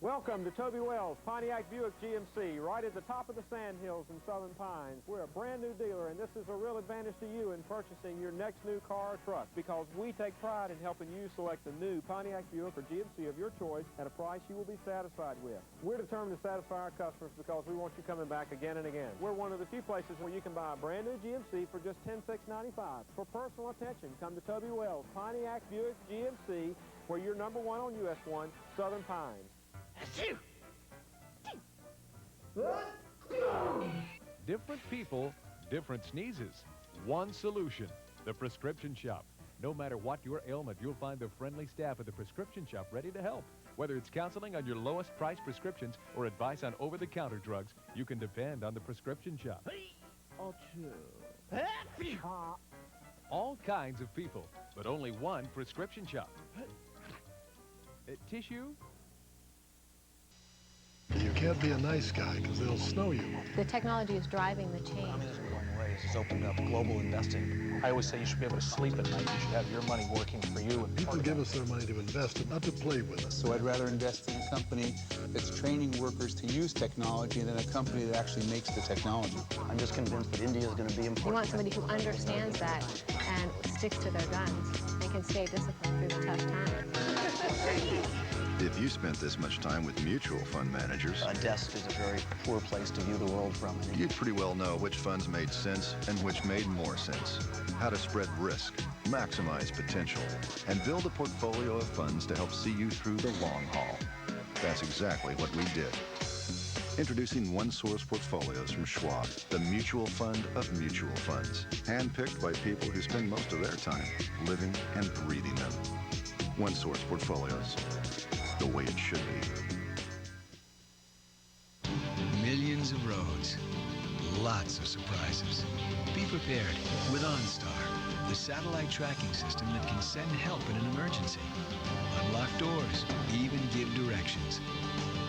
Welcome to Toby Wells, Pontiac Buick GMC, right at the top of the Sandhills in Southern Pines. We're a brand new dealer, and this is a real advantage to you in purchasing your next new car or truck, because we take pride in helping you select the new Pontiac Buick or GMC of your choice at a price you will be satisfied with. We're determined to satisfy our customers because we want you coming back again and again. We're one of the few places where you can buy a brand new GMC for just $10,695. For personal attention, come to Toby Wells, Pontiac Buick GMC, where you're number one on US 1, Southern Pines. Different people, different sneezes. One solution, the Prescription Shop. No matter what your ailment, you'll find the friendly staff at the Prescription Shop ready to help. Whether it's counseling on your lowest price prescriptions or advice on over-the-counter drugs, you can depend on the Prescription Shop. All kinds of people, but only one Prescription Shop. Tissue? You can't be a nice guy because they'll snow you. The technology is driving the change. Communism going away has opened up global investing. I always say you should be able to sleep at night. You should have your money working for you. And people give us their money to invest it, not to play with it. So I'd rather invest in a company that's training workers to use technology than a company that actually makes the technology. I'm just convinced that India is going to be important. You want somebody who understands that and sticks to their guns and can stay disciplined through the tough times. If you spent this much time with mutual fund managers, A desk is a very poor place to view the world from. you'd pretty well know which funds made sense and which made more sense. How to spread risk, maximize potential, and build a portfolio of funds to help see you through the long haul. That's exactly what we did. Introducing OneSource Portfolios from Schwab, the mutual fund of mutual funds. Handpicked by people who spend most of their time living and breathing them. OneSource Portfolios. The way it should be. Millions of roads, lots of surprises. Be prepared with OnStar, the satellite tracking system that can send help in an emergency, unlock doors, even give directions.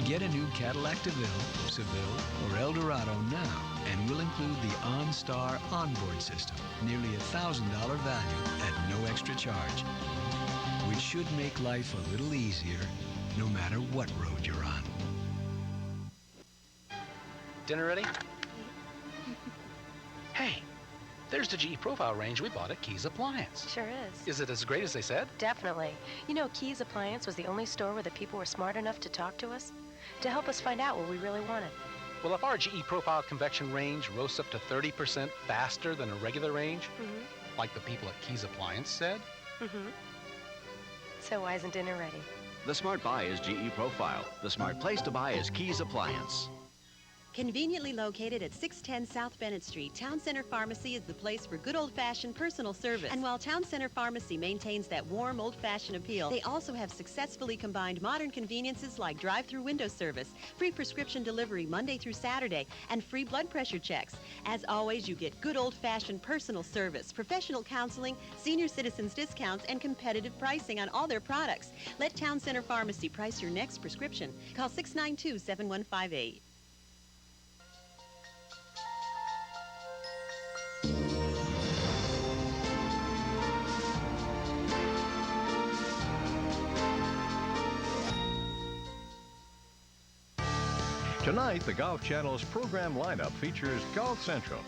Get a new Cadillac DeVille, Seville, or Eldorado now, and we'll include the OnStar onboard system, nearly $1,000 value at no extra charge, which should make life a little easier no matter what road you're on. Dinner ready? Hey, there's the GE profile range we bought at Kees Appliance. Sure is. Is it as great as they said? Definitely. You know, Kees Appliance was the only store where the people were smart enough to talk to us, to help us find out what we really wanted. Well, if our GE profile convection range roasts up to 30% faster than a regular range, like the people at Kees Appliance said, so why isn't dinner ready? The smart buy is GE Profile. The smart place to buy is Kees Appliance. Conveniently located at 610 South Bennett Street, Town Center Pharmacy is the place for good old-fashioned personal service. And while Town Center Pharmacy maintains that warm, old-fashioned appeal, they also have successfully combined modern conveniences like drive-through window service, free prescription delivery Monday through Saturday, and free blood pressure checks. As always, you get good old-fashioned personal service, professional counseling, senior citizens discounts, and competitive pricing on all their products. Let Town Center Pharmacy price your next prescription. Call 692-7158. Tonight, the Golf Channel's program lineup features Golf Central.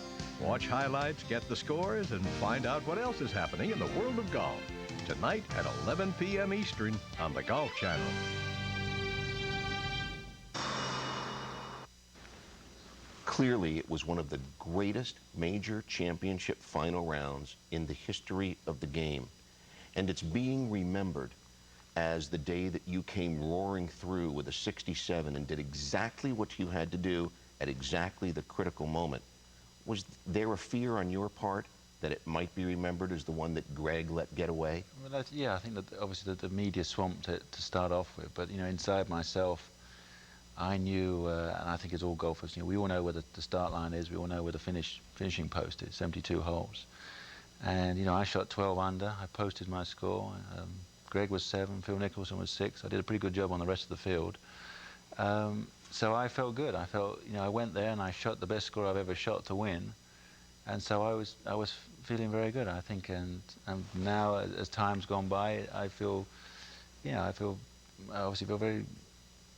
Watch highlights, get the scores, and find out what else is happening in the world of golf. Tonight at 11 p.m. Eastern on the Golf Channel. Clearly, it was one of the greatest major championship final rounds in the history of the game. And it's being remembered as the day that you came roaring through with a 67 and did exactly what you had to do at exactly the critical moment. Was there a fear on your part that it might be remembered as the one that Greg let get away? Well, yeah, I think that obviously the media swamped it to start off with, but, you know, inside myself, I knew, and I think as all golfers, you know, we all know where the start line is, we all know where the finishing post is, 72 holes. And, you know, I shot 12 under, I posted my score. Greg was 7, Phil Nicholson was 6. I did a pretty good job on the rest of the field. So I felt good. I felt, you know, I went there and I shot the best score I've ever shot to win. And so I was feeling very good, I think. And now, as time's gone by, I feel, you know, I obviously feel very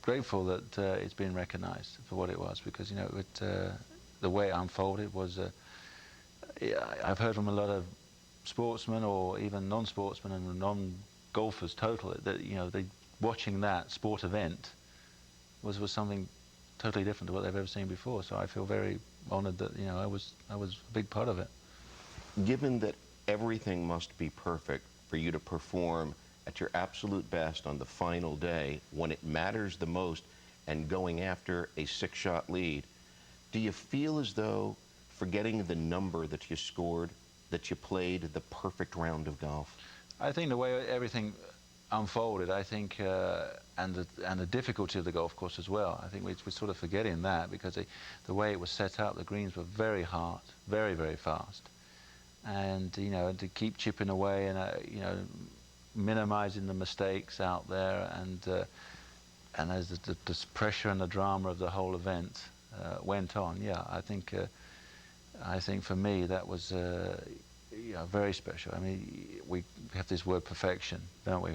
grateful that it's been recognized for what it was, because, you know, the way it unfolded was, I've heard from a lot of sportsmen or even non-sportsmen and non-golfers total that, you know, watching that sport event was something totally different to what they've ever seen before. So I feel very honored that, you know, I was a big part of it. Given that everything must be perfect for you to perform at your absolute best on the final day when it matters the most and going after a 6-shot lead, do you feel as though, forgetting the number that you scored, that you played the perfect round of golf? I think the way everything unfolded, I think, and the difficulty of the golf course as well, I think we're sort of forgetting that, because the way it was set up, the greens were very hard, very, very fast. And, you know, to keep chipping away and, you know, minimizing the mistakes out there, and as the pressure and the drama of the whole event went on, yeah, I think for me that was you know, very special. I mean, we have this word perfection, don't we?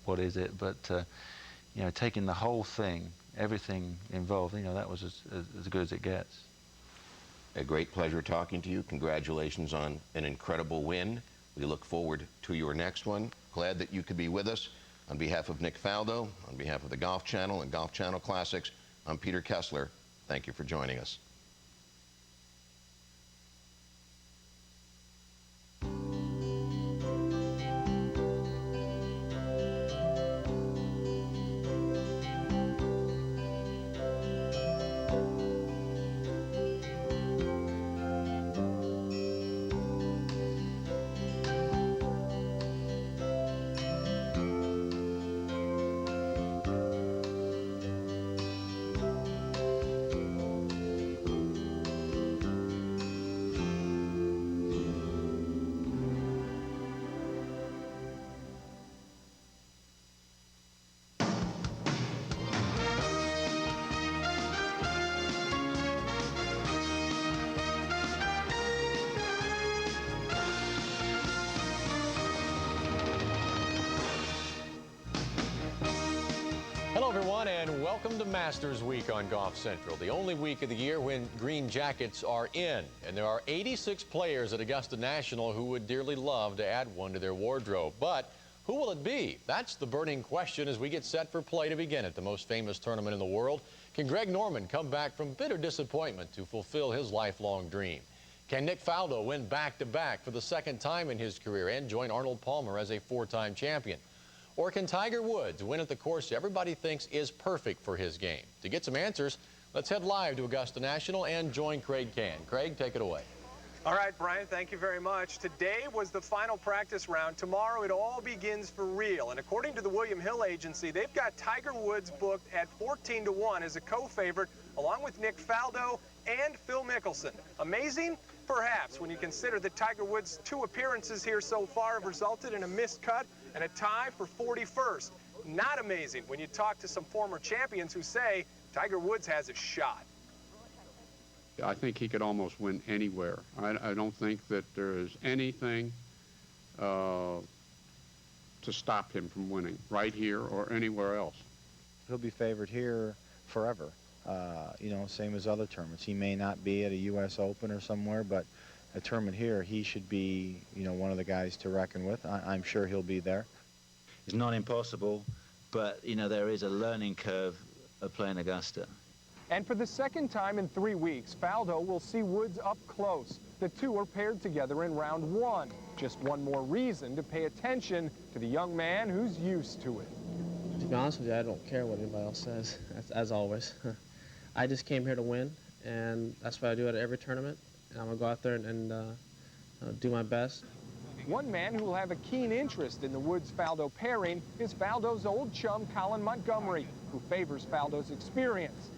What is it? But you know, taking the whole thing, everything involved, you know, that was as good as it gets. A great pleasure talking to you. Congratulations on an incredible win. We look forward to your next one. Glad that you could be with us. On behalf of Nick Faldo, on behalf of the Golf Channel and Golf Channel Classics, I'm Peter Kessler. Thank you for joining us. Hello, everyone, and welcome to Masters Week on Golf Central, the only week of the year when green jackets are in. And there are 86 players at Augusta National who would dearly love to add one to their wardrobe. But who will it be? That's the burning question as we get set for play to begin at the most famous tournament in the world. Can Greg Norman come back from bitter disappointment to fulfill his lifelong dream? Can Nick Faldo win back-to-back for the second time in his career and join Arnold Palmer as a 4-time champion? Or can Tiger Woods win at the course everybody thinks is perfect for his game? To get some answers, let's head live to Augusta National and join Craig Can. Craig, take it away. All right, Brian, thank you very much. Today was the final practice round. Tomorrow it all begins for real. And according to the William Hill Agency, they've got Tiger Woods booked at 14-1 as a co-favorite, along with Nick Faldo and Phil Mickelson. Amazing? Perhaps, when you consider that Tiger Woods' 2 appearances here so far have resulted in a missed cut and a tie for 41st. Not amazing when you talk to some former champions who say Tiger Woods has a shot. I think he could almost win anywhere. I don't think that there is anything to stop him from winning, right here or anywhere else. He'll be favored here forever. You know, same as other tournaments. He may not be at a U.S. Open or somewhere, but a tournament here, he should be, you know, one of the guys to reckon with. I'm sure he'll be there. It's not impossible, but, you know, there is a learning curve of playing Augusta. And for the second time in 3 weeks, Faldo will see Woods up close. The two are paired together in round 1. Just one more reason to pay attention to the young man who's used to it. To be honest with you, I don't care what anybody else says, as always. I just came here to win, and that's what I do at every tournament. And I'm going to go out there and do my best. One man who will have a keen interest in the Woods-Faldo pairing is Faldo's old chum, Colin Montgomery, who favors Faldo's experience.